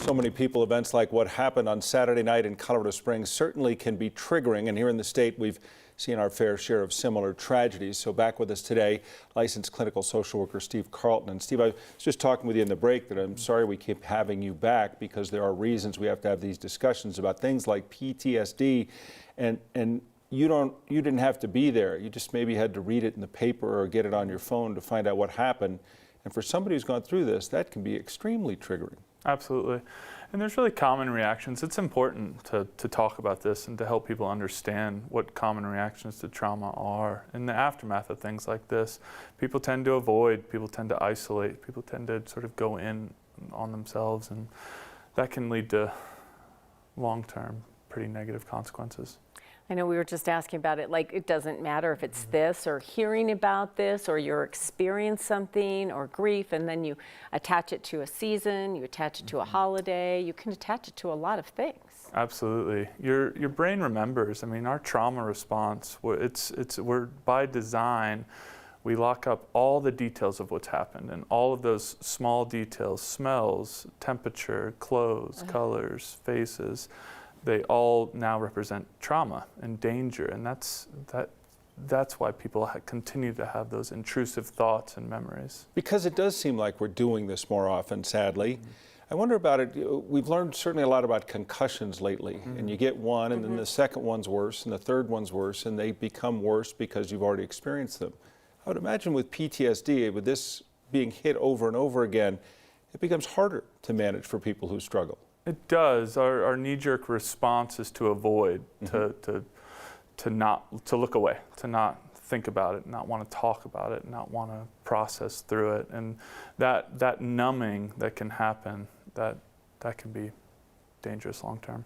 So many people, events like what happened on Saturday night in Colorado Springs certainly can be triggering. And here in the state, we've seen our fair share of similar tragedies. So back with us today, licensed clinical social worker Steve Carleton. And Steve, I was just talking with you in the break that I'm sorry we keep having you back because there are reasons we have to have these discussions about things like PTSD. And you didn't have to be there. You just maybe had to read it in the paper or get it on your phone to find out what happened. And for somebody who's gone through this, that can be extremely triggering. Absolutely. And there's really common reactions. It's important to talk about this and to help people understand what common reactions to trauma are. In the aftermath of things like this, people tend to avoid, people tend to isolate, people tend to sort of go in on themselves, and that can lead to long-term, pretty negative consequences. I know we were just asking about it, like it doesn't matter if it's this or hearing about this or you're experiencing something or grief, and then you attach it to a season, you attach it to a holiday, you can attach it to a lot of things. Absolutely. Your brain remembers. I mean, our trauma response, we're by design, we lock up all the details of what's happened, and all of those small details, smells, temperature, clothes, colors, faces, they all now represent trauma and danger, and that's why people continue to have those intrusive thoughts and memories. Because it does seem like we're doing this more often, sadly. I wonder about it. We've learned certainly a lot about concussions lately, and you get one, and then the second one's worse, and the third one's worse, and they become worse because you've already experienced them. I would imagine with PTSD, with this being hit over and over again, it becomes harder to manage for people who struggle. It does. Our knee-jerk response is to avoid, to look away, to not think about it, not want to talk about it, not want to process through it, and that numbing that can happen, that can be dangerous long term.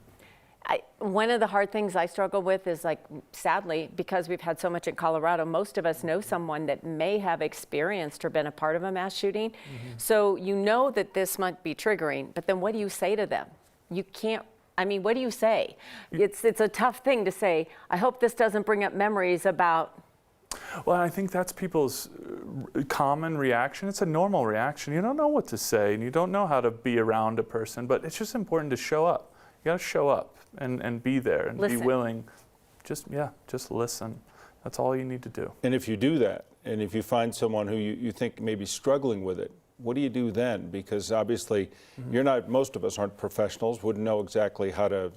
One of the hard things I struggle with is, like, sadly, because we've had so much in Colorado, most of us know someone that may have experienced or been a part of a mass shooting. So you know that this might be triggering, but then what do you say to them? You can't, I mean, what do you say? It's a tough thing to say. I hope this doesn't bring up memories about. Well, I think that's people's common reaction. It's a normal reaction. You don't know what to say, and you don't know how to be around a person, but it's just important to show up. You got to show up and be there and be willing. Just listen. That's all you need to do. And if you do that, and if you find someone who you think may be struggling with it, what do you do then? Because obviously most of us aren't professionals, wouldn't know exactly how to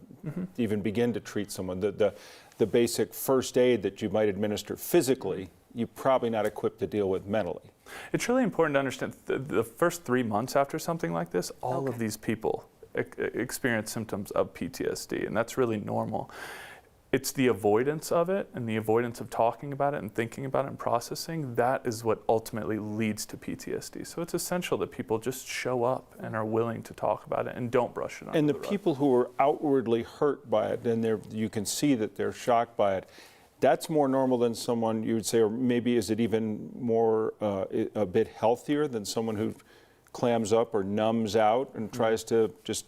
even begin to treat someone. The basic first aid that you might administer physically, you're probably not equipped to deal with mentally. It's really important to understand the first 3 months after something like this, all of these people experience symptoms of PTSD, and that's really normal. It's the avoidance of it and the avoidance of talking about it and thinking about it and processing, that is what ultimately leads to PTSD. So it's essential that people just show up and are willing to talk about it and don't brush it under and the rug. people who are outwardly hurt by it, and you can see that they're shocked by it, that's more normal than someone you would say, or maybe is it even more a bit healthier than someone who clams up or numbs out and tries to just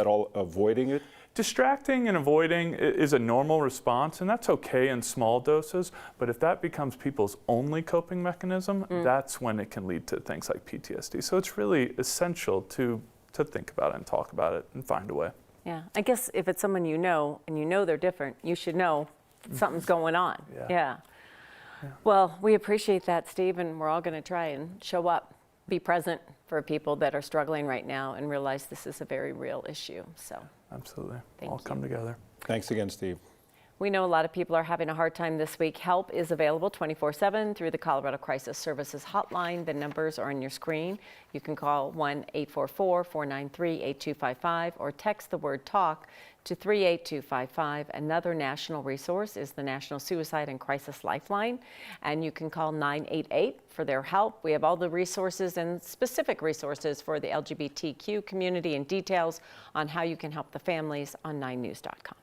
all avoiding it? Distracting and avoiding is a normal response, and that's okay in small doses, but if that becomes people's only coping mechanism, that's when it can lead to things like PTSD. So it's really essential to think about it and talk about it and find a way. Yeah, I guess if it's someone you know and you know they're different, you should know something's going on. Yeah. Well, we appreciate that, Steve, and we're all going to try and show up, be present for people that are struggling right now, and realize this is a very real issue. So. Absolutely. All come together. Thanks again, Steve. We know a lot of people are having a hard time this week. Help is available 24/7 through the Colorado Crisis Services Hotline. The numbers are on your screen. You can call 1-844-493-8255 or text the word TALK to 38255. Another national resource is the National Suicide and Crisis Lifeline, and you can call 988 for their help. We have all the resources and specific resources for the LGBTQ community and details on how you can help the families on 9news.com.